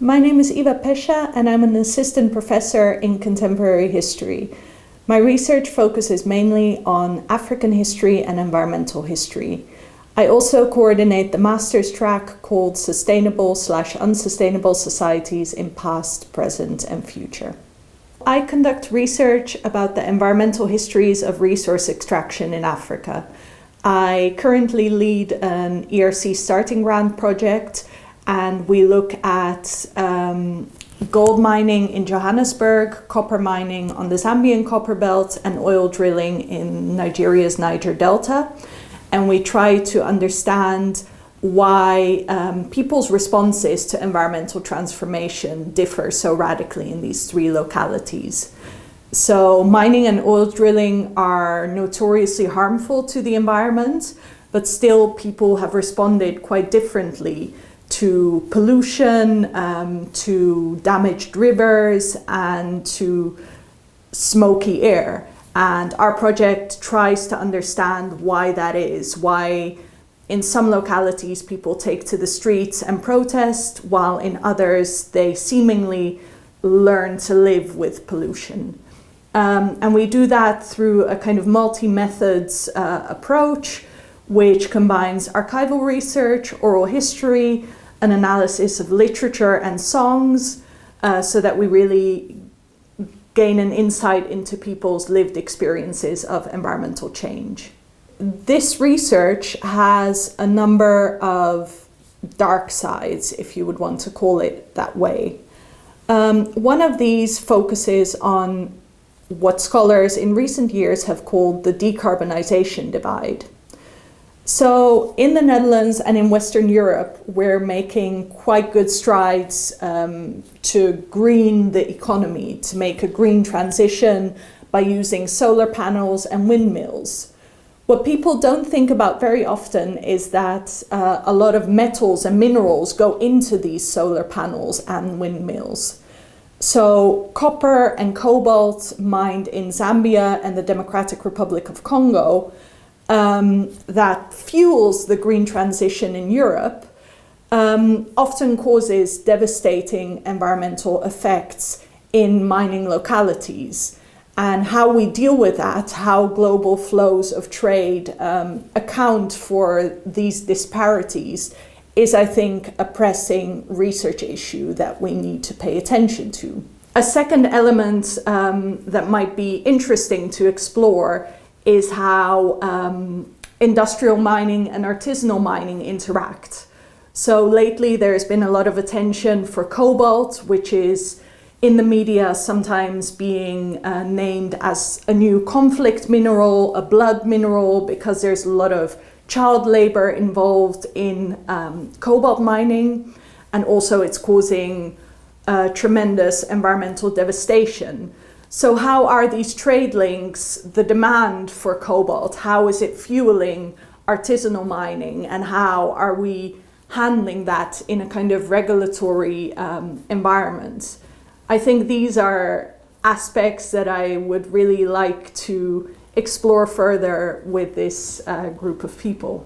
My name is Iva Pesa and I'm an assistant professor in contemporary history. My research focuses mainly on African history and environmental history. I also coordinate the master's track called Sustainable/Unsustainable Societies in Past, Present and Future. I conduct research about the environmental histories of resource extraction in Africa. I currently lead an ERC starting grant project, and we look at gold mining in Johannesburg, copper mining on the Zambian copper belt, and oil drilling in Nigeria's Niger Delta. And we try to understand why people's responses to environmental transformation differ so radically in these three localities. So mining and oil drilling are notoriously harmful to the environment, but still people have responded quite differently to pollution, to damaged rivers, and to smoky air. And our project tries to understand why that is, why in some localities people take to the streets and protest, while in others they seemingly learn to live with pollution. And we do that through a kind of multi-methods approach, which combines archival research, oral history, an analysis of literature and songs, so that we really gain an insight into people's lived experiences of environmental change. This research has a number of dark sides, if you would want to call it that way. One of these focuses on what scholars in recent years have called the decarbonization divide. So in the Netherlands and in Western Europe, we're making quite good strides to green the economy, to make a green transition by using solar panels and windmills. What people don't think about very often is that a lot of metals and minerals go into these solar panels and windmills. So copper and cobalt mined in Zambia and the Democratic Republic of Congo that fuels the green transition in Europe often causes devastating environmental effects in mining localities. And how we deal with that, how global flows of trade account for these disparities, is, I think, a pressing research issue that we need to pay attention to. A second element that might be interesting to explore is how industrial mining and artisanal mining interact. So lately there's been a lot of attention for cobalt, which is in the media sometimes being named as a new conflict mineral, a blood mineral, because there's a lot of child labor involved in cobalt mining, and also it's causing tremendous environmental devastation. So how are these trade links, the demand for cobalt, how is it fueling artisanal mining, and how are we handling that in a kind of regulatory environment? I think these are aspects that I would really like to explore further with this group of people.